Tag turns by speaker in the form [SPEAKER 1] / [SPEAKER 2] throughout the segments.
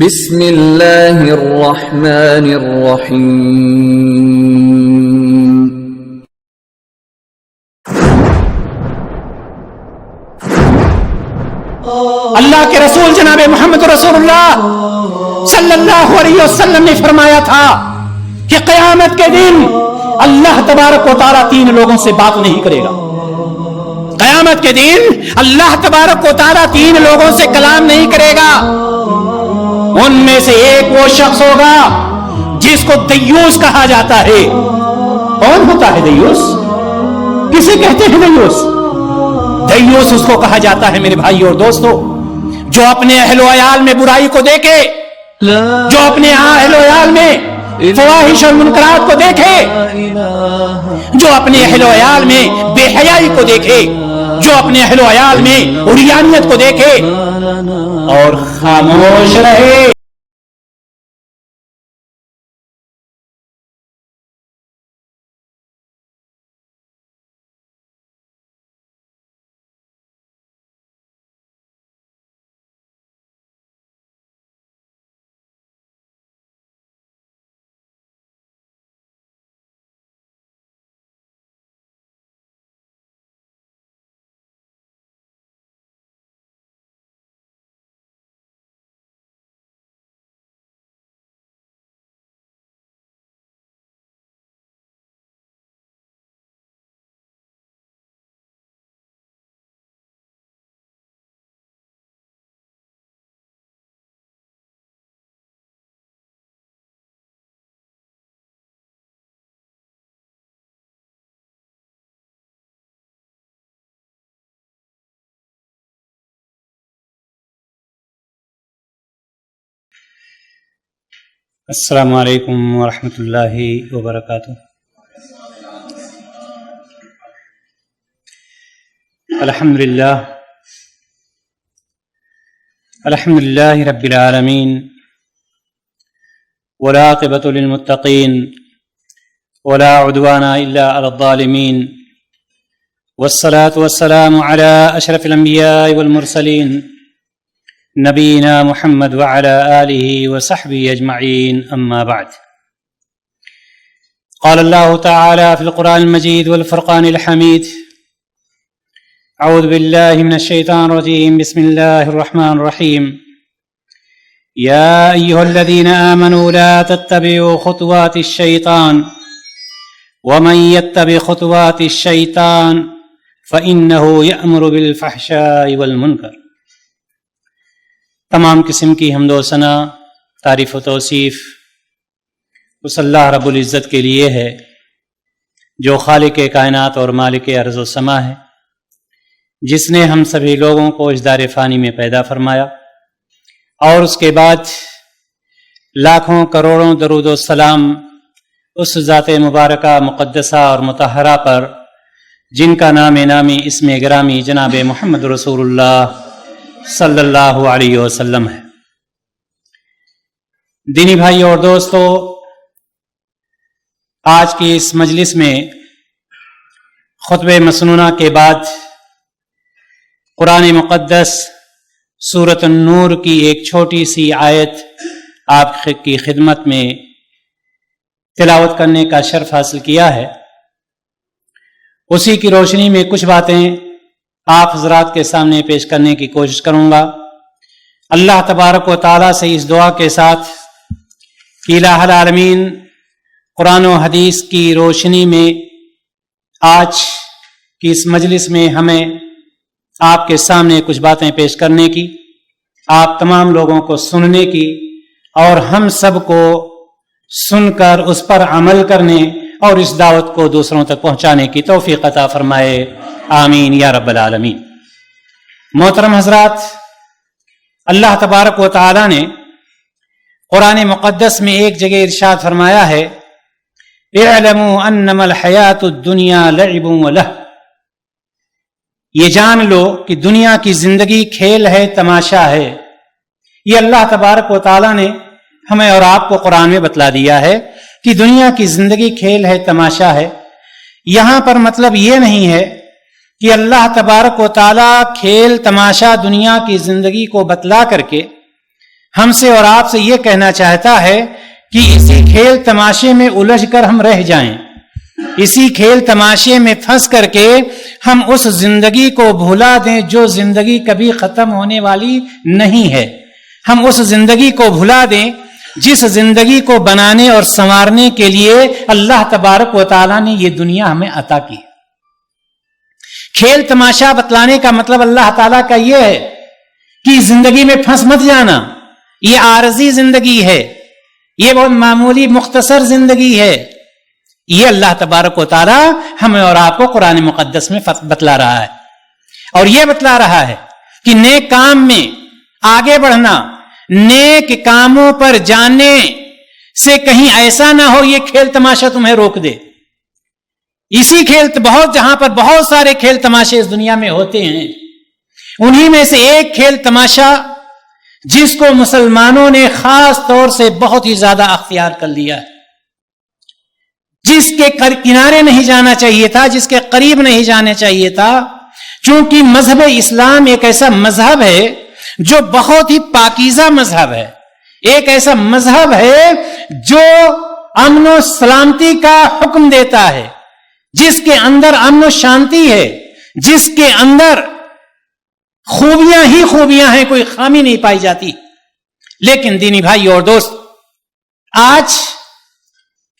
[SPEAKER 1] بسم اللہ الرحمن الرحیم۔
[SPEAKER 2] اللہ کے رسول جناب محمد رسول اللہ صلی اللہ علیہ وسلم نے فرمایا تھا کہ قیامت کے دن اللہ تبارک و تعالیٰ تین لوگوں سے بات نہیں کرے گا۔ قیامت کے دن اللہ تبارک و تعالیٰ تین لوگوں سے کلام نہیں کرے گا۔ ان میں سے ایک وہ شخص ہوگا جس کو دیوس کہا جاتا ہے۔ کون ہوتا ہے دیوس؟ کسے کہتے ہیں دیوس؟ دیوس اس کو کہا جاتا ہے میرے بھائی اور دوستو، جو اپنے اہل و عیال میں برائی کو دیکھے، جو اپنے اہل و عیال میں فواحش اور منکرات کو دیکھے، جو اپنے اہل و عیال میں بے حیائی کو دیکھے، جو اپنے اہل و عیال میں عریانیت کو دیکھے اور خاموش رہے۔ السلام علیکم ورحمۃ اللہ وبرکاتہ۔ الحمد للہ رب العالمین، والعاقبۃ للمتقین، ولا عدوان الا علی الظالمین، والصلاة والسلام علی اشرف الانبیاء والمرسلین، نبینا محمد وعلى آلہ وصحبہ اجمعین، اما بعد۔ قال اللہ تعالی فی القرآن المجید والفرقان الحمید، اعوذ باللہ من الشیطان الرجیم، بسم اللہ الرحمن الرحیم، یا ایہا الذین آمنوا لا تتبعوا خطوات الشیطان ومن يتبع خطوات الشیطان فإنہ یأمر بالفحشاء والمنکر۔ تمام قسم کی حمد و ثنا، تعریف و توصیف اس اللہ رب العزت کے لیے ہے جو خالق کائنات اور مالک ارض و سما ہے، جس نے ہم سبھی لوگوں کو اس دار فانی میں پیدا فرمایا اور اس کے بعد لاکھوں کروڑوں درود و سلام اس ذات مبارکہ مقدسہ اور مطہرہ پر جن کا نام نامی اسم گرامی جناب محمد رسول اللہ صلی اللہ علیہ وسلم ہے۔ دینی بھائی اور دوستو، آج کی اس مجلس میں خطبہ مسنونہ کے بعد قرآن مقدس سورۃ النور کی ایک چھوٹی سی آیت آپ کی خدمت میں تلاوت کرنے کا شرف حاصل کیا ہے۔ اسی کی روشنی میں کچھ باتیں آپ حضرات کے سامنے پیش کرنے کی کوشش کروں گا۔ اللہ تبارک و تعالیٰ سے اس دعا کے ساتھ کہ الہ العالمین قرآن و حدیث کی روشنی میں آج کی اس مجلس میں ہمیں آپ کے سامنے کچھ باتیں پیش کرنے کی، آپ تمام لوگوں کو سننے کی اور ہم سب کو سن کر اس پر عمل کرنے اور اس دعوت کو دوسروں تک پہنچانے کی توفیق عطا فرمائے، آمین یا رب العالمین۔ محترم حضرات، اللہ تبارک و تعالی نے قرآن مقدس میں ایک جگہ ارشاد فرمایا ہے، اعلموا انما الحیات الدنیا لعب ولہو، یہ جان لو کہ دنیا کی زندگی کھیل ہے، تماشا ہے۔ یہ اللہ تبارک و تعالی نے ہمیں اور آپ کو قرآن میں بتلا دیا ہے کہ دنیا کی زندگی کھیل ہے، تماشا ہے۔ یہاں پر مطلب یہ نہیں ہے کہ اللہ تبارک و تعالیٰ کھیل تماشا دنیا کی زندگی کو بتلا کر کے ہم سے اور آپ سے یہ کہنا چاہتا ہے کہ اسی کھیل تماشے میں الجھ کر ہم رہ جائیں، اسی کھیل تماشے میں پھنس کر کے ہم اس زندگی کو بھلا دیں جو زندگی کبھی ختم ہونے والی نہیں ہے، ہم اس زندگی کو بھلا دیں جس زندگی کو بنانے اور سنوارنے کے لیے اللہ تبارک و تعالیٰ نے یہ دنیا ہمیں عطا کی۔ کھیل تماشا بتلانے کا مطلب اللہ تعالیٰ کا یہ ہے کہ زندگی میں پھنس مت جانا، یہ عارضی زندگی ہے، یہ بہت معمولی مختصر زندگی ہے۔ یہ اللہ تبارک و تعالیٰ ہمیں اور آپ کو قرآن مقدس میں بتلا رہا ہے، اور یہ بتلا رہا ہے کہ نیک کام میں آگے بڑھنا، نیک کاموں پر جانے سے کہیں ایسا نہ ہو یہ کھیل تماشا تمہیں روک دے۔ اسی جہاں پر بہت سارے کھیل تماشے اس دنیا میں ہوتے ہیں، انہی میں سے ایک کھیل تماشا جس کو مسلمانوں نے خاص طور سے بہت ہی زیادہ اختیار کر لیا ہے، جس کے کنارے نہیں جانا چاہیے تھا، جس کے قریب نہیں جانا چاہیے تھا، چونکہ مذہب اسلام ایک ایسا مذہب ہے جو بہت ہی پاکیزہ مذہب ہے، ایک ایسا مذہب ہے جو امن و سلامتی کا حکم دیتا ہے، جس کے اندر امن و شانتی ہے، جس کے اندر خوبیاں ہی خوبیاں ہیں، کوئی خامی نہیں پائی جاتی۔ لیکن دینی بھائی اور دوست، آج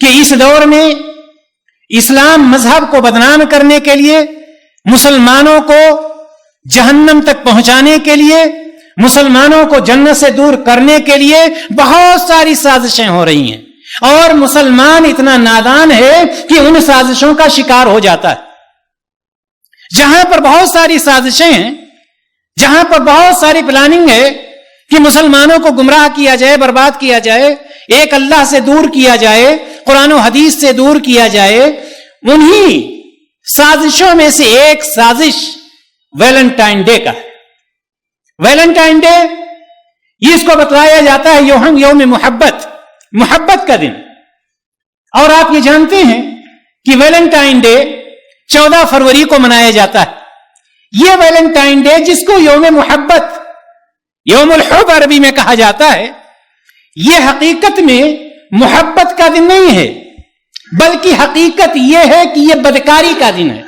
[SPEAKER 2] کہ اس دور میں اسلام مذہب کو بدنام کرنے کے لیے، مسلمانوں کو جہنم تک پہنچانے کے لیے، مسلمانوں کو جنت سے دور کرنے کے لیے بہت ساری سازشیں ہو رہی ہیں، اور مسلمان اتنا نادان ہے کہ ان سازشوں کا شکار ہو جاتا ہے۔ جہاں پر بہت ساری سازشیں ہیں، جہاں پر بہت ساری پلاننگ ہے کہ مسلمانوں کو گمراہ کیا جائے، برباد کیا جائے، ایک اللہ سے دور کیا جائے، قرآن و حدیث سے دور کیا جائے، انہی سازشوں میں سے ایک سازش ویلنٹائن ڈے کا ہے۔ ویلنٹائن ڈے اس کو بتلایا جاتا ہے یوم محبت کا دن، اور آپ یہ جانتے ہیں کہ ویلنٹائن ڈے 14 فروری کو منایا جاتا ہے۔ یہ ویلنٹائن ڈے جس کو یوم محبت، یوم الحب عربی میں کہا جاتا ہے، یہ حقیقت میں محبت کا دن نہیں ہے، بلکہ حقیقت یہ ہے کہ یہ بدکاری کا دن ہے،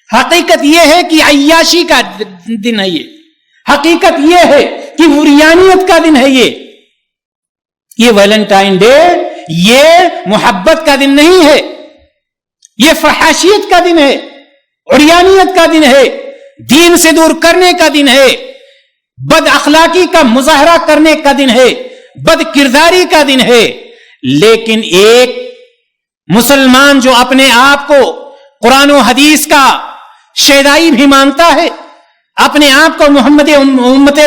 [SPEAKER 2] حقیقت یہ ہے کہ عیاشی کا دن ہے، یہ حقیقت یہ ہے کہ عریانیت کا دن ہے۔ یہ ویلنٹائن ڈے یہ محبت کا دن نہیں ہے، یہ فحاشیت کا دن ہے، عریانیت کا دن ہے، دین سے دور کرنے کا دن ہے، بد اخلاقی کا مظاہرہ کرنے کا دن ہے، بد کرداری کا دن ہے۔ لیکن ایک مسلمان جو اپنے آپ کو قرآن و حدیث کا شیدائی بھی مانتا ہے، اپنے آپ کو امت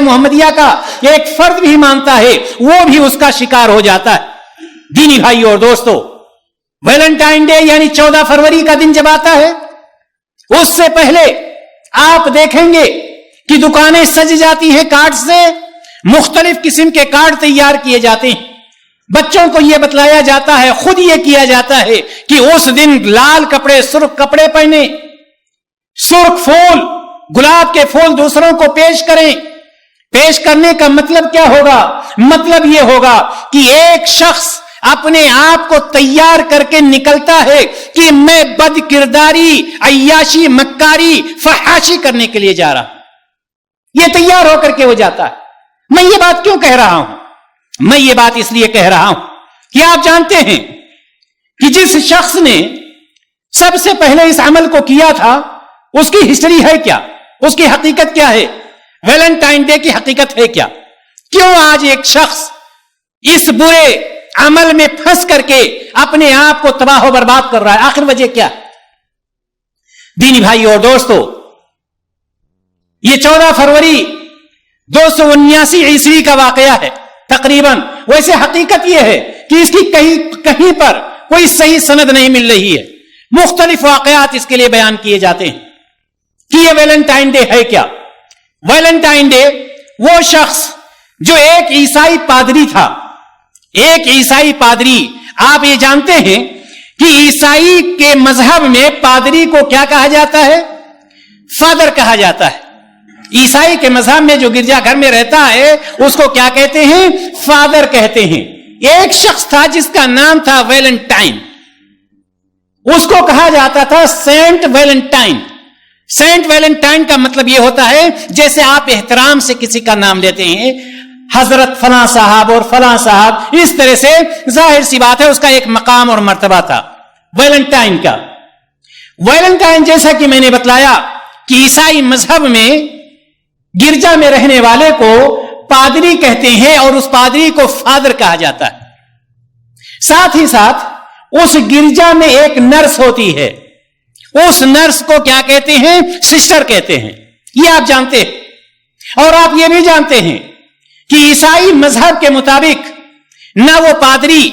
[SPEAKER 2] محمدیہ کا ایک فرد بھی مانتا ہے، وہ بھی اس کا شکار ہو جاتا ہے۔ دینی بھائی اور دوستو، ویلنٹائن ڈے یعنی 14 فروری کا دن جب آتا ہے، اس سے پہلے آپ دیکھیں گے کہ دکانیں سج جاتی ہیں کارڈ سے، مختلف قسم کے کارڈ تیار کیے جاتے ہیں، بچوں کو یہ بتلایا جاتا ہے، خود یہ کیا جاتا ہے کہ اس دن لال کپڑے، سرخ کپڑے پہنے، سرخ پھول، گلاب کے پھول دوسروں کو پیش کریں۔ پیش کرنے کا مطلب کیا ہوگا؟ مطلب یہ ہوگا کہ ایک شخص اپنے آپ کو تیار کر کے نکلتا ہے کہ میں بد کرداری، عیاشی، مکاری، فحاشی کرنے کے لیے جا رہا ہوں، یہ تیار ہو کر کے وہ جاتا ہے۔ میں یہ بات کیوں کہہ رہا ہوں؟ میں یہ بات اس لیے کہہ رہا ہوں کہ آپ جانتے ہیں کہ جس شخص نے سب سے پہلے اس عمل کو کیا تھا، اس کی ہسٹری ہے کیا؟ اس کی حقیقت کیا ہے؟ ویلنٹائن ڈے کی حقیقت ہے کیا؟ کیوں آج ایک شخص اس برے عمل میں پھنس کر کے اپنے آپ کو تباہ و برباد کر رہا ہے؟ آخر وجہ کیا؟ دینی بھائی اور دوستو، یہ 14 فروری 279 عیسوی کا واقعہ ہے تقریباً۔ ویسے حقیقت یہ ہے کہ اس کی کہیں پر کوئی صحیح سند نہیں مل رہی ہے، مختلف واقعات اس کے لیے بیان کیے جاتے ہیں کہ یہ ویلنٹائن ڈے ہے کیا۔ ویلنٹائن ڈے وہ شخص جو ایک عیسائی پادری تھا، ایک عیسائی پادری، آپ یہ جانتے ہیں کہ عیسائی کے مذہب میں پادری کو کیا کہا جاتا ہے؟ فادر کہا جاتا ہے۔ عیسائی کے مذہب میں جو گرجا گھر میں رہتا ہے اس کو کیا کہتے ہیں؟ فادر کہتے ہیں. ایک شخص تھا جس کا نام تھا ویلنٹائن، اس کو کہا جاتا تھا سینٹ ویلنٹائن. سینٹ ویلنٹائن کا مطلب یہ ہوتا ہے جیسے آپ احترام سے کسی کا نام لیتے ہیں، حضرت فلاں صاحب اور فلاں صاحب، اس طرح سے ظاہر سی بات ہے اس کا ایک مقام اور مرتبہ تھا ویلنٹائن کا. ویلنٹائن جیسا کہ میں نے بتلایا کہ عیسائی مذہب میں گرجا میں رہنے والے کو پادری کہتے ہیں اور اس پادری کو فادر کہا جاتا ہے. ساتھ ہی ساتھ اس گرجا میں ایک نرس ہوتی ہے، اس نرس کو کیا کہتے ہیں؟ سسٹر کہتے ہیں. یہ آپ جانتے ہیں. اور آپ یہ بھی جانتے ہیں کہ عیسائی مذہب کے مطابق نہ وہ پادری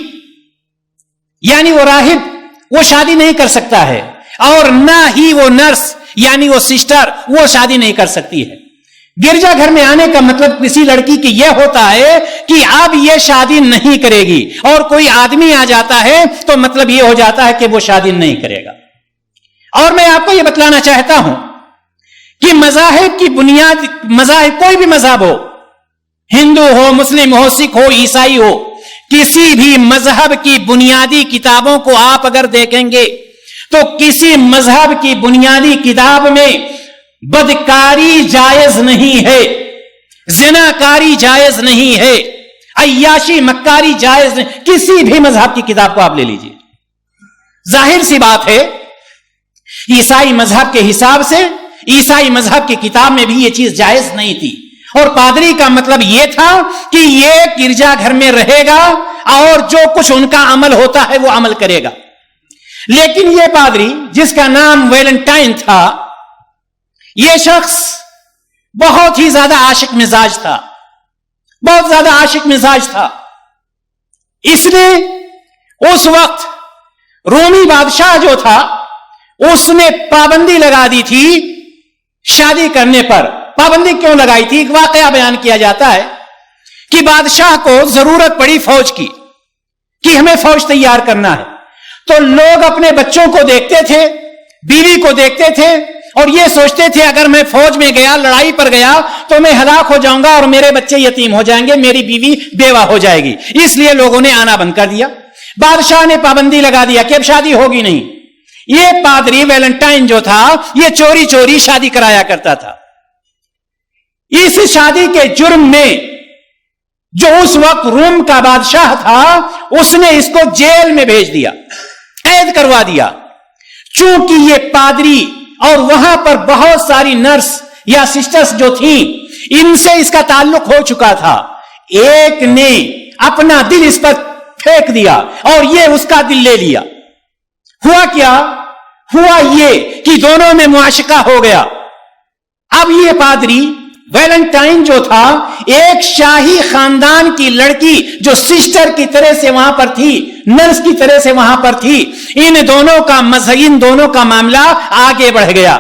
[SPEAKER 2] یعنی وہ راہب وہ شادی نہیں کر سکتا ہے، اور نہ ہی وہ نرس یعنی وہ سسٹر وہ شادی نہیں کر سکتی ہے. گرجا گھر میں آنے کا مطلب کسی لڑکی کی یہ ہوتا ہے کہ اب یہ شادی نہیں کرے گی، اور کوئی آدمی آ جاتا ہے تو مطلب یہ ہو جاتا ہے کہ وہ شادی نہیں کرے گا. اور میں آپ کو یہ بتلانا چاہتا ہوں کہ مذاہب کی بنیاد، مذاہب کوئی بھی مذہب ہو، ہندو ہو، مسلم ہو، سکھ ہو، عیسائی ہو، کسی بھی مذہب کی بنیادی کتابوں کو آپ اگر دیکھیں گے تو کسی مذہب کی بنیادی کتاب میں بدکاری جائز نہیں ہے، زناکاری جائز نہیں ہے، عیاشی مکاری جائز نہیں. کسی بھی مذہب کی کتاب کو آپ لے لیجئے. ظاہر سی بات ہے عیسائی مذہب کے حساب سے عیسائی مذہب کی کتاب میں بھی یہ چیز جائز نہیں تھی. اور پادری کا مطلب یہ تھا کہ یہ گرجا گھر میں رہے گا اور جو کچھ ان کا عمل ہوتا ہے وہ عمل کرے گا. لیکن یہ پادری جس کا نام ویلنٹائن تھا، یہ شخص بہت ہی زیادہ عاشق مزاج تھا، بہت زیادہ عاشق مزاج تھا. اس نے اس وقت رومی بادشاہ جو تھا اس نے پابندی لگا دی تھی شادی کرنے پر. پابندی کیوں لگائی تھی؟ ایک واقعہ بیان کیا جاتا ہے کہ بادشاہ کو ضرورت پڑی فوج کی کہ ہمیں فوج تیار کرنا ہے، تو لوگ اپنے بچوں کو دیکھتے تھے، بیوی کو دیکھتے تھے اور یہ سوچتے تھے اگر میں فوج میں گیا، لڑائی پر گیا تو میں ہلاک ہو جاؤں گا اور میرے بچے یتیم ہو جائیں گے، میری بیوی بیوہ ہو جائے گی. اس لیے لوگوں نے آنا بند کر دیا. بادشاہ نے پابندی لگا دیا کہ اب شادی ہوگی نہیں. یہ پادری ویلنٹائن جو تھا یہ چوری چوری شادی کرایا کرتا تھا. اس شادی کے جرم میں جو اس وقت روم کا بادشاہ تھا اس نے اس کو جیل میں بھیج دیا، قید کروا دیا. چونکہ یہ پادری اور وہاں پر بہت ساری نرس یا سسٹرز جو تھیں ان سے اس کا تعلق ہو چکا تھا، ایک نے اپنا دل اس پر پھینک دیا اور یہ اس کا دل لے لیا. ہوا کیا؟ ہوا یہ کہ دونوں میں معاشقہ ہو گیا. اب یہ پادری ویلنٹائن جو تھا ایک شاہی خاندان کی لڑکی جو سسٹر کی طرح سے وہاں پر تھی، نرس کی طرح سے وہاں پر تھی، ان دونوں کا مذہب، ان دونوں کا معاملہ آگے بڑھ گیا.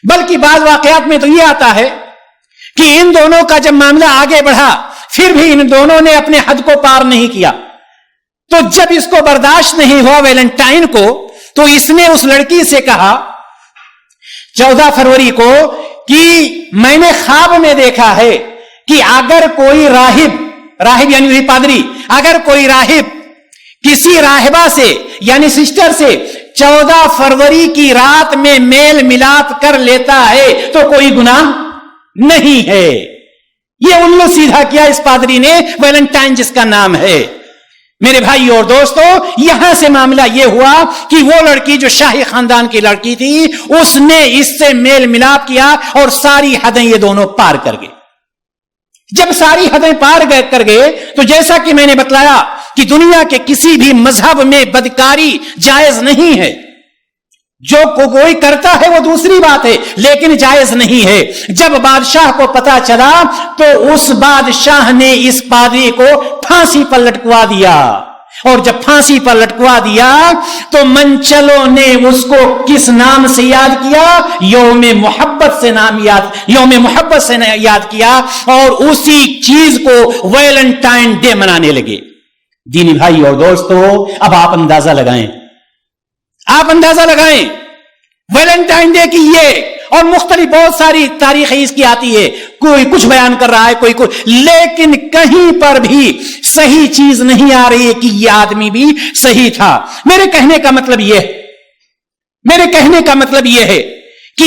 [SPEAKER 2] بلکہ بعض واقعات میں تو یہ آتا ہے کہ ان دونوں کا جب معاملہ آگے بڑھا پھر بھی ان دونوں نے اپنے حد کو پار نہیں کیا. تو جب اس کو برداشت نہیں ہوا ویلنٹائن کو، تو اس نے اس لڑکی سے کہا 14 فروری کو کہ میں نے خواب میں دیکھا ہے کہ اگر کوئی راہب یعنی پادری، اگر کوئی راہب کسی راہبہ سے یعنی سسٹر سے 14 فروری کی رات میں میل ملاپ کر لیتا ہے تو کوئی گناہ نہیں ہے. یہ الو سیدھا کیا اس پادری نے، ویلنٹائن جس کا نام ہے. میرے بھائی اور دوستو، یہاں سے معاملہ یہ ہوا کہ وہ لڑکی جو شاہی خاندان کی لڑکی تھی اس نے اس سے میل ملاپ کیا اور ساری حدیں یہ دونوں پار کر گئے. جب ساری حدیں پار کر گئے تو جیسا کہ میں نے بتلایا کہ دنیا کے کسی بھی مذہب میں بدکاری جائز نہیں ہے. جو کوئی کرتا ہے وہ دوسری بات ہے لیکن جائز نہیں ہے. جب بادشاہ کو پتا چلا تو اس بادشاہ نے اس پادری کو پھانسی پر لٹکوا دیا. اور جب پھانسی پر لٹکوا دیا تو منچلوں نے اس کو کس نام سے یاد کیا؟ یوم محبت سے یاد کیا اور اسی چیز کو ویلنٹائن ڈے منانے لگے. دینی بھائی اور دوستو، اب آپ اندازہ لگائیں ویلنٹائن ڈے کی یہ اور مختلف بہت ساری تاریخیں اس کی آتی ہے، کوئی کچھ بیان کر رہا ہے، کوئی کچھ، لیکن کہیں پر بھی صحیح چیز نہیں آ رہی ہے کہ یہ آدمی بھی صحیح تھا۔ میرے کہنے کا مطلب یہ ہے کہ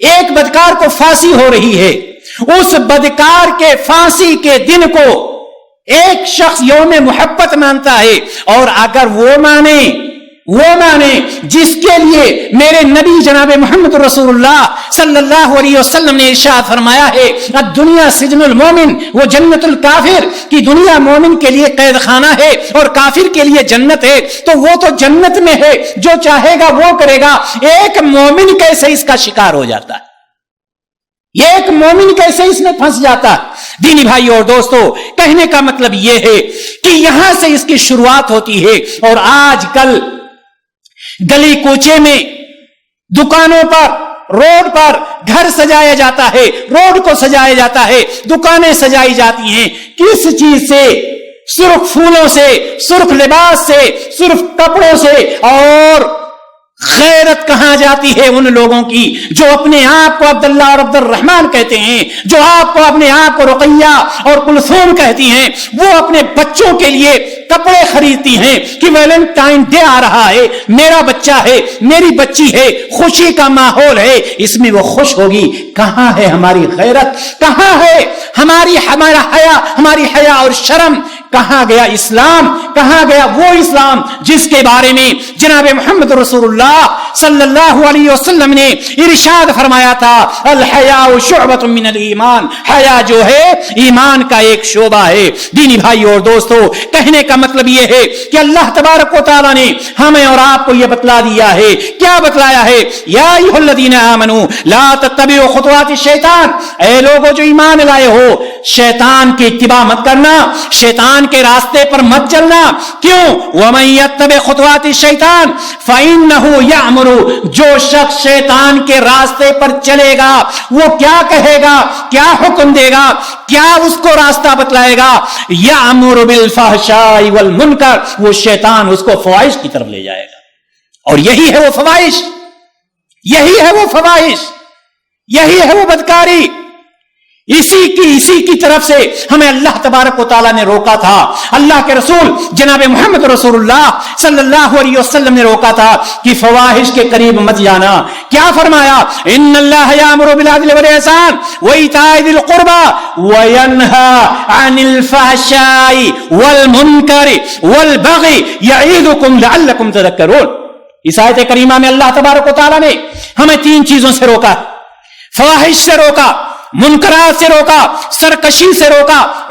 [SPEAKER 2] ایک بدکار کو پھانسی ہو رہی ہے، اس بدکار کے پھانسی کے دن کو ایک شخص یوم محبت مانتا ہے، اور اگر وہ مانے جس کے لیے میرے نبی جناب محمد رسول اللہ صلی اللہ علیہ وسلم نے ارشاد فرمایا ہے الدنیا سجن المومن وہ جنت الکافر، کی دنیا مومن کے لیے قید خانہ ہے اور کافر کے لیے جنت ہے، تو وہ تو جنت میں ہے، جو چاہے گا وہ کرے گا۔ ایک مومن کیسے اس کا شکار ہو جاتا ہے، ایک مومن کیسے اس میں پھنس جاتا ہے؟ دینی بھائی اور دوستو، کہنے کا مطلب یہ ہے کہ یہاں سے اس کی شروعات ہوتی ہے، اور آج کل گلی کوچے میں، دکانوں پر، روڈ پر گھر سجایا جاتا ہے، روڈ کو سجایا جاتا ہے، دکانیں سجائی جاتی ہیں، کس چیز سے؟ سرخ پھولوں سے، سرخ لباس سے، سرخ کپڑوں سے۔ اور غیرت کہاں جاتی ہے ان لوگوں کی جو اپنے آپ کو عبداللہ اور عبد الرحمن کہتے ہیں، جو اپنے آپ کو رقیہ اور کلثوم کہتی ہیں، وہ اپنے بچوں کے لیے کپڑے خریدتی ہیں کہ ویلنٹائن ڈے آ رہا ہے، میرا بچہ ہے، میری بچی ہے، خوشی کا ماحول ہے، اس میں وہ خوش ہوگی۔ کہاں ہے ہماری غیرت؟ کہاں ہے ہماری حیا اور شرم؟ کہاں گیا اسلام؟ کہاں گیا وہ اسلام جس کے بارے میں جناب محمد رسول اللہ صلی اللہ علیہ وسلم نے ارشاد فرمایا تھا الحیاء شعبۃ من الایمان، حیا جو ہے ایمان کا ایک شعبہ ہے۔ دینی بھائی اور دوستو، کہنے کا مطلب یہ ہے کہ اللہ تبارک و تعالی نے ہمیں اور آپ کو یہ بتلا دیا ہے، کیا بتلایا ہے؟ یا ایھا الذین آمنوا لا تتبعوا خطوات الشیطان، اے لوگو جو ایمان لائے ہو، شیطان کی اتباع مت کرنا، شیطان کے راستے پر مت چلنا۔ کیوں؟ وَمَن يَتَّبِعْ خُطُوَاتِ الشَّيْطَانِ فَإِنَّهُ يَأْمُرُ، جو شخص شیطان کے راستے پر چلے گا وہ کیا کہے گا، کیا حکم دے گا، کیا اس کو راستہ بتلائے گا؟ يَأْمُرُ بِالْفَحْشَاءِ وَالْمُنکَرِ، وہ شیطان اس کو فواحش کی طرف لے جائے گا، اور یہی ہے وہ فواحش، یہی ہے وہ فواحش، یہی ہے وہ بدکاری۔ اسی کی طرف سے ہمیں اللہ تبارک و تعالیٰ نے روکا تھا، اللہ کے رسول جناب محمد رسول اللہ صلی اللہ علیہ وسلم نے روکا تھا کہ فواحش کے قریب مت جانا۔ کیا فرمایا؟ ان اللہ یامر بالعدل والاحسان وایتاء ذی القربى وینہی عن الفحشاء والمنکر والبغی یعظکم لعلکم تذکرون۔ اس آیت کریمہ میں اللہ تبارک و تعالیٰ نے ہمیں 3 چیزوں سے روکا، فواحش سے روکا، منکرات سے روکا، سرکشی سے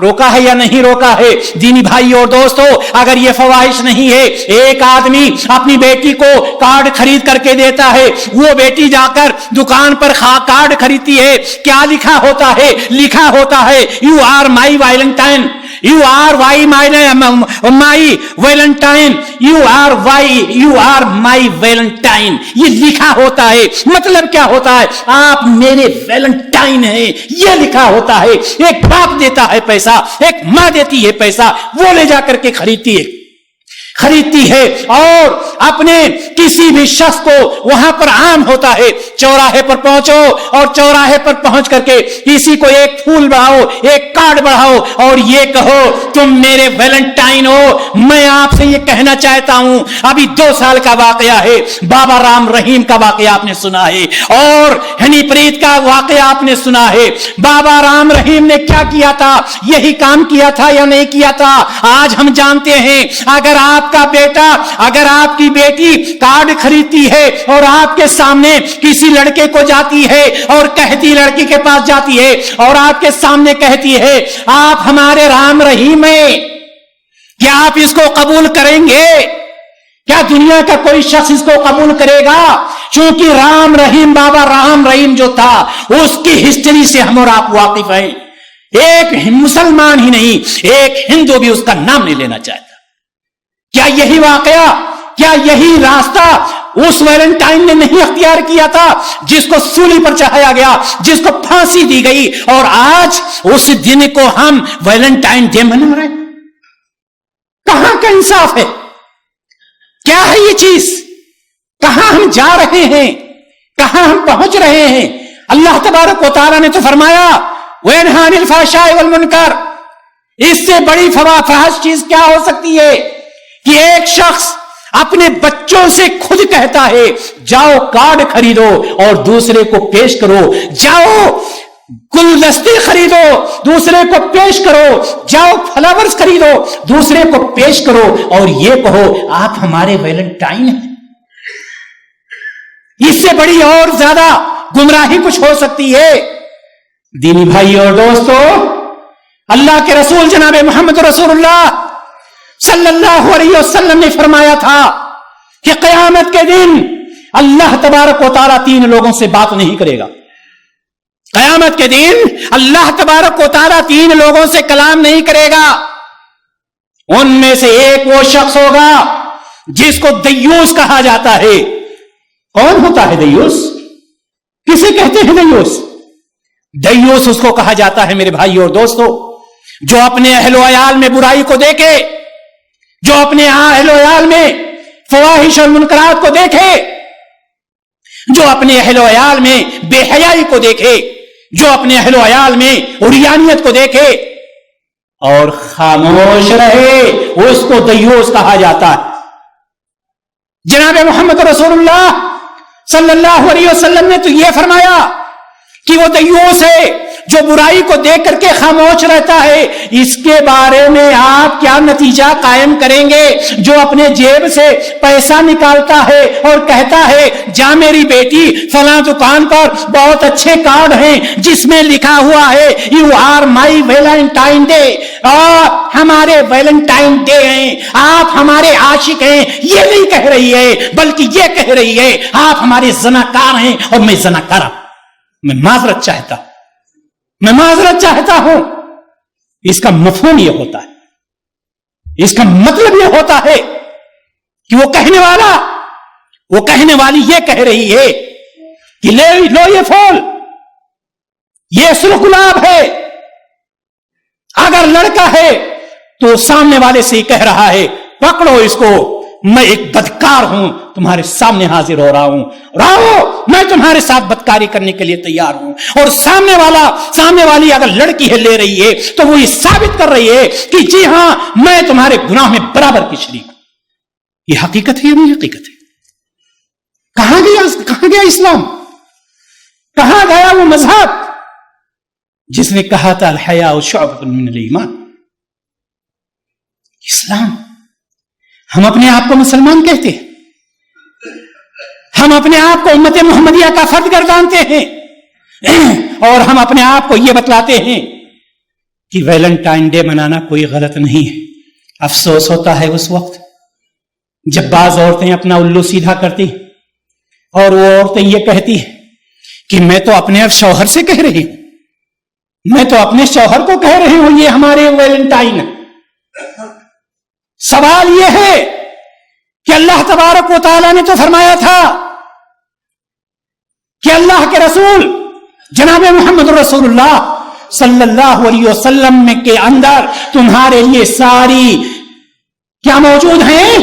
[SPEAKER 2] روکا ہے یا نہیں روکا ہے؟ دینی بھائی اور دوستو، اگر یہ فواحش نہیں ہے، ایک آدمی اپنی بیٹی کو کارڈ خرید کر کے دیتا ہے، وہ بیٹی جا کر دکان پر کارڈ خریدتی ہے، کیا لکھا ہوتا ہے؟ لکھا ہوتا ہے you are my valentine, you are my valentine, you are my valentine, یہ لکھا ہوتا ہے۔ مطلب کیا ہوتا ہے؟ آپ میرے ویلنٹائن ہیں، یہ لکھا ہوتا ہے۔ ایک باپ دیتا ہے پیسہ، ایک ماں دیتی ہے پیسہ، وہ لے جا کر کے خریدتی ہے اور اپنے کسی بھی شخص کو وہاں پر عام ہوتا ہے، چوراہے پر پہنچو اور چوراہے پر پہنچ کر کے کسی کو ایک پھول بڑھاؤ، ایک کارڈ بڑھاؤ اور یہ کہو تم میرے ویلنٹائن ہو۔ میں آپ سے یہ کہنا چاہتا ہوں، ابھی 2 سال کا واقعہ ہے، بابا رام رحیم کا واقعہ آپ نے سنا ہے اور ہنی پریت کا واقعہ آپ نے سنا ہے۔ بابا رام رحیم نے کیا کیا تھا؟ یہی کام کیا تھا یا نہیں کیا تھا؟ آج ہم جانتے ہیں، اگر آپ کا بیٹا، اگر آپ کی بیٹی کارڈ خریدتی ہے اور آپ کے سامنے کسی لڑکے کو جاتی ہے اور کہتی، لڑکی کے پاس جاتی ہے اور آپ کے سامنے کہتی ہے آپ ہمارے رام رحیم ہیں، کیا آپ اس کو قبول کریں گے؟ کیا دنیا کا کوئی شخص اس کو قبول کرے گا؟ چونکہ رام رحیم، بابا رام رحیم جو تھا، اس کی ہسٹری سے ہم اور آپ واقف ہیں۔ ایک مسلمان ہی نہیں، ایک ہندو بھی اس کا نام نہیں لینا چاہتا۔ کیا یہی واقعہ، کیا یہی راستہ اس ویلنٹائن نے نہیں اختیار کیا تھا جس کو سولی پر چڑھایا گیا، جس کو پھانسی دی گئی، اور آج اس دن کو ہم ویلنٹائن ڈے منا رہے ہیں؟ کہاں کا انصاف ہے؟ کیا ہے یہ چیز؟ کہاں ہم جا رہے ہیں؟ کہاں ہم پہنچ رہے ہیں؟ اللہ تبارک و تعالیٰ نے تو فرمایا وَيَنْهَا عَنِ الْفَحْشَاءِ وَالْمُنكَرِ، اس سے بڑی فحش چیز کیا ہو سکتی ہے کہ ایک شخص اپنے بچوں سے خود کہتا ہے جاؤ کارڈ خریدو اور دوسرے کو پیش کرو، جاؤ گلدستے خریدو دوسرے کو پیش کرو، جاؤ فلاورز خریدو دوسرے کو پیش کرو، اور یہ کہو آپ ہمارے ویلنٹائن ہیں۔ اس سے بڑی اور زیادہ گمراہی کچھ ہو سکتی ہے؟ دینی بھائی اور دوستو، اللہ کے رسول جناب محمد رسول اللہ صلی اللہ علیہ وسلم نے فرمایا تھا کہ قیامت کے دن اللہ تبارک و تعالیٰ 3 لوگوں سے بات نہیں کرے گا۔ قیامت کے دن اللہ تبارک و تعالیٰ 3 لوگوں سے کلام نہیں کرے گا۔ ان میں سے ایک وہ شخص ہوگا جس کو دیوس کہا جاتا ہے۔ کون ہوتا ہے دیوس؟ کسے کہتے ہیں دیوس؟ دیوس اس کو کہا جاتا ہے میرے بھائی اور دوستو جو اپنے اہل و عیال میں برائی کو دیکھے، جو اپنے اہل و عیال میں فواحش اور منکرات کو دیکھے، جو اپنے اہل و عیال میں بے حیائی کو دیکھے، جو اپنے اہل و عیال میں عریانیت کو دیکھے اور خاموش رہے، اس کو دیوس کہا جاتا ہے۔ جناب محمد رسول اللہ صلی اللہ علیہ وسلم نے تو یہ فرمایا کہ وہ دیوس ہے جو برائی کو دیکھ کر کے خاموش رہتا ہے۔ اس کے بارے میں آپ کیا نتیجہ قائم کریں گے؟ جو اپنے جیب سے پیسہ نکالتا ہے اور کہتا ہے جا میری بیٹی فلاں دکان پر بہت اچھے کارڈ ہیں جس میں لکھا ہوا ہے you are my valentine day, آپ ہمارے ویلنٹائن ڈے ہیں، آپ ہمارے عاشق ہیں، یہ نہیں کہہ رہی ہے بلکہ یہ کہہ رہی ہے آپ ہمارے زناکار ہیں اور میں زناکار ہوں، میں معذرت چاہتا ہوں۔ اس کا مفہوم یہ ہوتا ہے، اس کا مطلب یہ ہوتا ہے کہ وہ کہنے والی یہ کہہ رہی ہے کہ لو یہ پھول، یہ سرخ گلاب ہے، اگر لڑکا ہے تو سامنے والے سے ہی کہہ رہا ہے پکڑو اس کو، میں ایک بدکار ہوں تمہارے سامنے حاضر ہو رہا ہوں، راؤ میں تمہارے ساتھ بدکاری کرنے کے لیے تیار ہوں۔ اور سامنے والی اگر لڑکی ہے لے رہی ہے تو وہ یہ ثابت کر رہی ہے کہ جی ہاں میں تمہارے گناہ میں برابر کی شریک ہوں۔ یہ حقیقت ہے یا نہیں حقیقت ہے؟ کہاں گیا اسلام؟ کہاں گیا وہ مذہب جس نے کہا تھا الحیاء شعبۃ من الایمان؟ اسلام، ہم اپنے آپ کو مسلمان کہتے ہیں، ہم اپنے آپ کو امت محمدیہ کا فرد گردانتے ہیں، اور ہم اپنے آپ کو یہ بتلاتے ہیں کہ ویلنٹائن ڈے منانا کوئی غلط نہیں ہے۔ افسوس ہوتا ہے اس وقت جب بعض عورتیں اپنا الو سیدھا کرتی اور وہ عورتیں یہ کہتی کہ میں تو اپنے شوہر سے کہہ رہی ہوں، میں تو اپنے شوہر کو کہہ رہی ہوں یہ ہمارے ویلنٹائن ہے۔ سوال یہ ہے کہ اللہ تبارک و تعالیٰ نے تو فرمایا تھا کہ اللہ کے رسول جناب محمد رسول اللہ صلی اللہ علیہ وسلم کے اندر تمہارے لیے ساری کیا موجود ہیں؟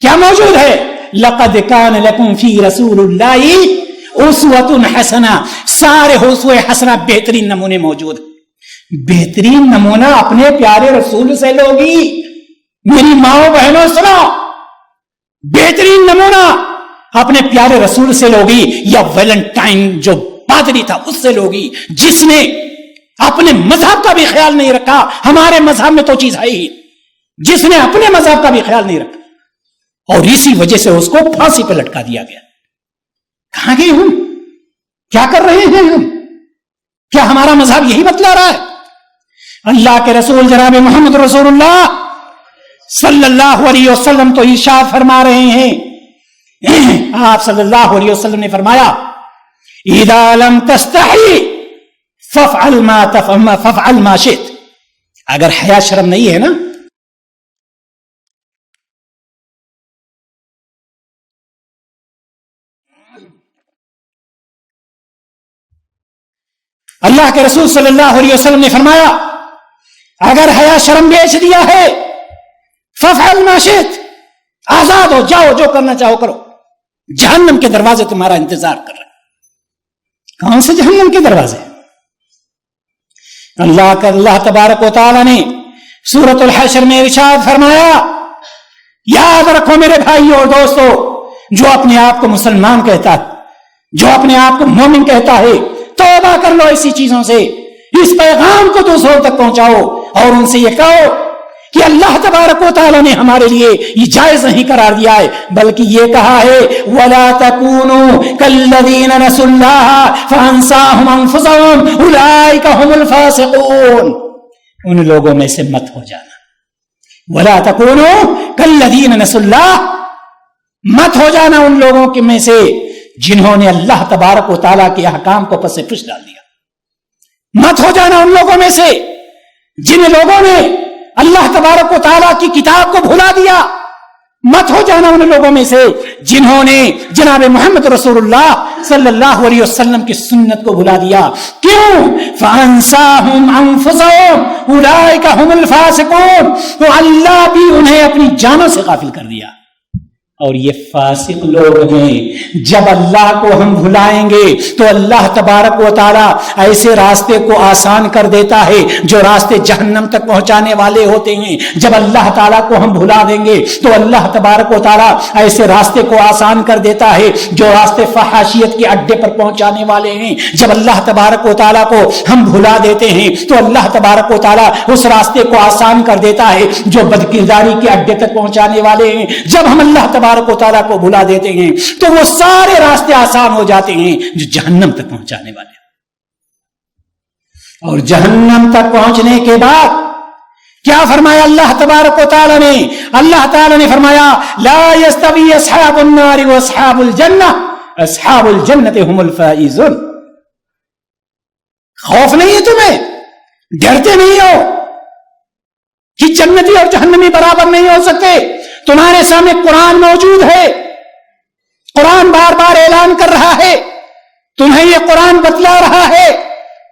[SPEAKER 2] کیا موجود ہے؟ لقد کان لکم فی رسول اللہ اسوۃ حسنہ، سارے اسوہ حسنہ بہترین نمونے موجود ہیں۔ بہترین نمونہ اپنے پیارے رسول سے لوگی، میری ماؤں بہنوں سنو، بہترین نمونہ اپنے پیارے رسول سے لوگی یا ویلنٹائن جو پادری تھا اس سے لوگی جس نے اپنے مذہب کا بھی خیال نہیں رکھا۔ ہمارے مذہب میں تو چیز ہے ہی، جس نے اپنے مذہب کا بھی خیال نہیں رکھا اور اسی وجہ سے اس کو پھانسی پہ لٹکا دیا گیا۔ کہاں گئے ہم؟ کیا کر رہے ہیں ہم؟ کیا ہمارا مذہب یہی بتلا رہا ہے؟ اللہ کے رسول جناب محمد رسول اللہ صلی اللہ علیہ وسلم تو ارشاد فرما رہے ہیں، آپ صلی اللہ علیہ وسلم نے فرمایا اذا لم تستحی فافعل ما شئت، اگر حیا شرم نہیں ہے نا اللہ کے رسول صلی اللہ علیہ وسلم نے فرمایا اگر حیا شرم بیچ دیا ہے فافعل ما شئت، آزاد ہو جاؤ جو کرنا چاہو کرو. جہنم کے دروازے تمہارا انتظار کر رہے ہیں. کون سے جہنم کے دروازے؟ اللہ تبارک و تعالی نے سورۃ الحشر میں ارشاد فرمایا یاد رکھو میرے بھائیو اور دوستو جو اپنے آپ کو مسلمان کہتا ہے جو اپنے آپ کو مومن کہتا ہے توبہ کر لو ایسی چیزوں سے اس پیغام کو دوسروں تک پہنچاؤ اور ان سے یہ کہو کہ اللہ تبارک و تعالی نے ہمارے لیے یہ جائز نہیں قرار دیا ہے بلکہ یہ کہا ہے وَلَا تَكُونُوا كَالَّذِينَ نَسُوا اللَّهَ فَأَنسَاهُمْ أَنفُسَهُمْ أُولَئِكَ هُمُ الْفَاسِقُونَ. ان لوگوں میں سے مت ہو جانا. وَلَا تَكُونُوا كَالَّذِينَ نَسُوا اللَّهَ مت ہو جانا ان لوگوں کے میں سے جنہوں نے اللہ تبارک و تعالیٰ کے احکام کو پس پش ڈال دیا. مت ہو جانا ان لوگوں میں سے جن لوگوں نے اللہ تبارک و تعالیٰ کی کتاب کو بھلا دیا. مت ہو جانا ان لوگوں میں سے جنہوں نے جناب محمد رسول اللہ صلی اللہ علیہ وسلم کی سنت کو بھلا دیا. کیوں؟ فَأَنسَاهُمْ أَنفُسَهُمْ أُولَئِكَ هُمُ الْفَاسِقُونَ. تو اللہ بھی انہیں اپنی جانوں سے غافل کر دیا. اور یہ فاسق لوگ ہیں. جب اللہ کو ہم بھلائیں گے تو اللہ تبارک و تعالیٰ ایسے راستے کو آسان کر دیتا ہے جو راستے جہنم تک پہنچانے والے ہوتے ہیں. جب اللہ تعالیٰ کو ہم بھلا دیں گے تو اللہ تبارک و تعالیٰ ایسے راستے کو آسان کر دیتا ہے جو راستے فحاشیت کے اڈے پر پہنچانے والے ہیں. جب اللہ تبارک و تعالیٰ کو ہم بھلا دیتے ہیں تو اللہ تبارک و تعالیٰ اس راستے کو آسان کر دیتا ہے جو بدکرداری کے اڈے تک پہنچانے والے ہیں. جب ہم اللہ تبارک و تعالیٰ کو بھلا دیتے ہیں تو وہ سارے راستے آسان ہو جاتے ہیں جو جہنم تک پہنچانے والے ہیں. اور جہنم تک پہنچنے کے بعد کیا فرمایا اللہ تبارک و تعالیٰ نے؟ اللہ تعالیٰ نے فرمایا لا يستوي اصحاب النار واصحاب الجنہ اصحاب الجنۃ هم الفائزون. خوف نہیں ہے تمہیں؟ ڈرتے نہیں ہو کہ جنتی اور جہنمی برابر نہیں ہو سکتے؟ تمہارے سامنے قرآن موجود ہے. قرآن بار بار اعلان کر رہا ہے. تمہیں یہ قرآن بتلا رہا ہے.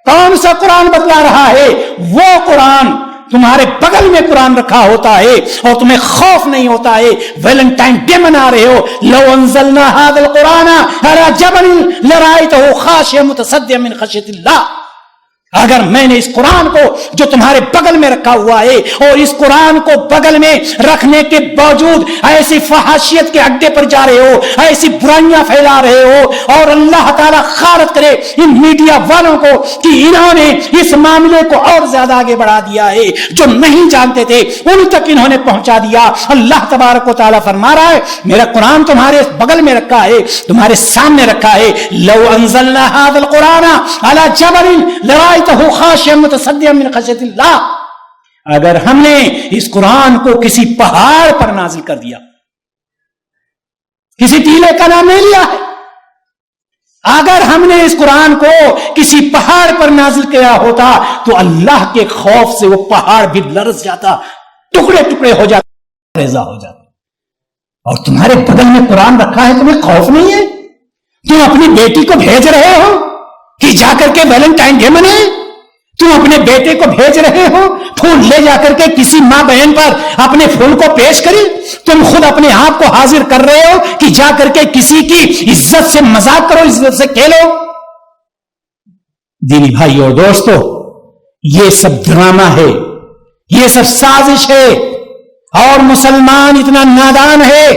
[SPEAKER 2] کون سا قرآن بتلا رہا ہے؟ وہ قرآن تمہارے بغل میں قرآن رکھا ہوتا ہے اور تمہیں خوف نہیں ہوتا ہے. ویلنٹائن ڈے منا رہے ہو. لو انزلنا هذا القرآن على جبل لرأيته خاشعا متصدعا من خشية الله. اگر میں نے اس قرآن کو جو تمہارے بغل میں رکھا ہوا ہے اور اس قرآن کو بغل میں رکھنے کے باوجود ایسی فحاشیت کے اڈے پر جا رہے ہو, ایسی برائیاں پھیلا رہے ہو اور اللہ تعالیٰ خارت کرے ان میڈیا والوں کو کہ انہوں نے اس معاملے کو اور زیادہ آگے بڑھا دیا ہے. جو نہیں جانتے تھے ان تک انہوں نے پہنچا دیا. اللہ تبارک و تعالیٰ فرما رہا ہے میرا قرآن تمہارے بغل میں رکھا ہے, تمہارے سامنے رکھا ہے. لو انزلنا هذا القرآن على جبل لرأيته خاشعا متصدعا من خشية الله. اگر ہم نے اس قرآن کو کسی پہاڑ پر نازل کر دیا, کسی ٹیلے کا نام نہیں لیا ہے, اگر ہم نے اس قرآن کو کسی پہاڑ پر نازل کیا ہوتا تو اللہ کے خوف سے وہ پہاڑ بھی لرز جاتا, ٹکڑے ٹکڑے ہو جاتا, ریزہ ہو جاتا. اور تمہارے بدن میں قرآن رکھا ہے, تمہیں خوف نہیں ہے؟ تم اپنی بیٹی کو بھیج رہے ہو کہ جا کر کے ویلنٹائن ڈے منے. تم اپنے بیٹے کو بھیج رہے ہو پھول لے جا کر کے کسی ماں بہن پر اپنے پھول کو پیش کرے. تم خود اپنے آپ کو حاضر کر رہے ہو کہ جا کر کے کسی کی عزت سے مذاق کرو, عزت سے کھیلو. دینی بھائی اور دوستو, یہ سب ڈرامہ ہے, یہ سب سازش ہے. اور مسلمان اتنا نادان ہے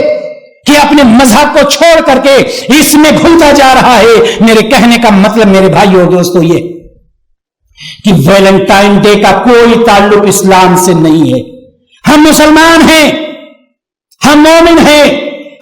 [SPEAKER 2] کہ اپنے مذہب کو چھوڑ کر کے اس میں گھلتا جا رہا ہے. میرے کہنے کا مطلب میرے بھائی اور دوستو یہ کہ ویلنٹائن ڈے کا کوئی تعلق اسلام سے نہیں ہے. ہم مسلمان ہیں, ہم مومن ہیں,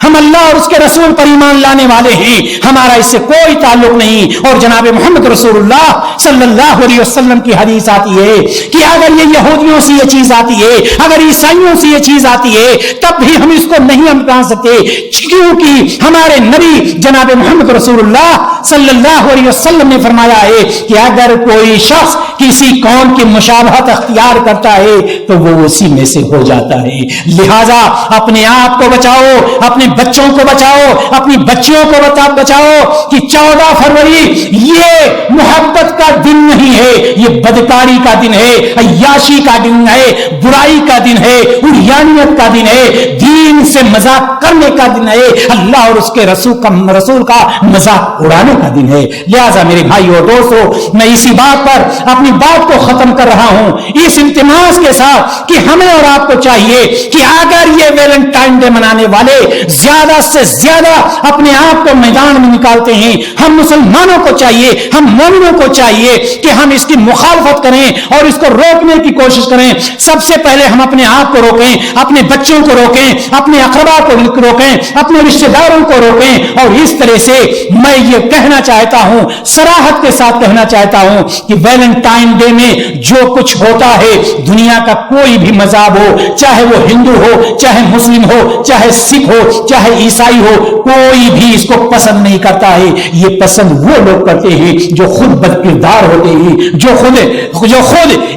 [SPEAKER 2] ہم اللہ اور اس کے رسول پر ایمان لانے والے ہیں, ہمارا اس سے کوئی تعلق نہیں. اور جناب محمد رسول اللہ صلی اللہ علیہ وسلم کی حدیث آتی ہے کہ اگر یہ یہودیوں سے یہ چیز آتی ہے, اگر عیسائیوں سے یہ چیز آتی ہے, تب بھی ہم اس کو نہیں اپنا سکتے, کیونکہ ہمارے نبی جناب محمد رسول اللہ صلی اللہ علیہ وسلم نے فرمایا ہے کہ اگر کوئی شخص کسی قوم کی مشابہت اختیار کرتا ہے تو وہ اسی میں سے ہو جاتا ہے. لہذا اپنے آپ کو بچاؤ, اپنے بچوں کو بچاؤ، اپنی بچیوں کو بچاؤ کہ 14 فروری یہ محبت کا دن نہیں ہے، یہ بدکاری کا دن ہے، عیاشی کا دن ہے، برائی کا دن ہے، عریانیت کا دن ہے، دین سے مذاق کرنے کا دن ہے، اللہ اور اس کے رسول کا مذاق اڑانے کا دن ہے۔ لہذا میرے بھائیو اور دوستو، میں اسی بات پر اپنی بات کو ختم کر رہا ہوں اس التماس کے ساتھ کہ ہمیں اور آپ کو چاہیے کہ اگر یہ ویلنٹائن ڈے منانے والے زیادہ سے زیادہ اپنے آپ کو میدان میں نکالتے ہیں، ہم مسلمانوں کو چاہیے، ہم مومنوں کو چاہیے کہ ہم اس کی مخالفت کریں اور اس کو روکنے کی کوشش کریں۔ سب سے پہلے ہم اپنے آپ کو روکیں، اپنے بچوں کو روکیں، اپنے اقربا کو روکیں، اپنے رشتہ داروں کو روکیں، اور اس طرح سے میں یہ کہنا چاہتا ہوں، صراحت کے ساتھ کہنا چاہتا ہوں کہ ویلنٹائن ڈے میں جو کچھ ہوتا ہے، دنیا کا کوئی بھی مذہب ہو، چاہے وہ ہندو ہو، چاہے مسلم ہو، چاہے سکھ ہو، چاہے عیسائی ہو، کوئی بھی اس کو پسند نہیں کرتا ہے۔ یہ پسند وہ لوگ کرتے ہیں جو خود بدکردار ہوتے ہیں، جو خود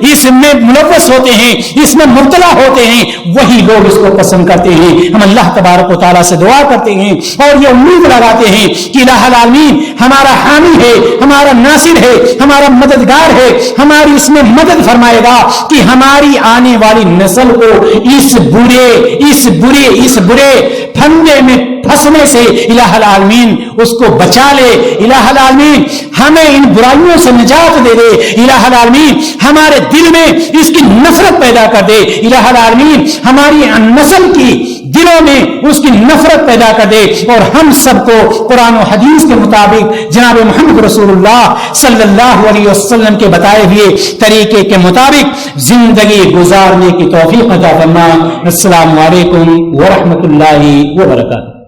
[SPEAKER 2] اس میں ملوث ہوتے ہیں، اس میں مبتلا ہوتے ہیں، وہی لوگ اس کو پسند کرتے ہیں۔ ہم اللہ تبارک و تعالیٰ سے دعا کرتے ہیں اور یہ امید لگاتے ہیں کہ الہ العالمین ہمارا حامی ہے، ہمارا ناصر ہے، ہمارا مددگار ہے، ہماری اس میں مدد فرمائے گا کہ ہماری آنے والی نسل کو اس برے پھندے میں پھنسنے سے الہ العالمین اس کو بچا لے، الہ العالمین ہمیں ان برائیوں سے نجات دے دے، الہ العالمین ہمارے دل میں اس کی نفرت پیدا کر دے، الہ العالمین ہماری نسل کی دلوں میں اس کی نفرت پیدا کر دے، اور ہم سب کو قرآن و حدیث کے مطابق جناب محمد رسول اللہ صلی اللہ علیہ وسلم کے بتائے ہوئے طریقے کے مطابق زندگی گزارنے کی توفیق عطا فرما۔ السلام علیکم ورحمۃ اللہ وبرکاتہ۔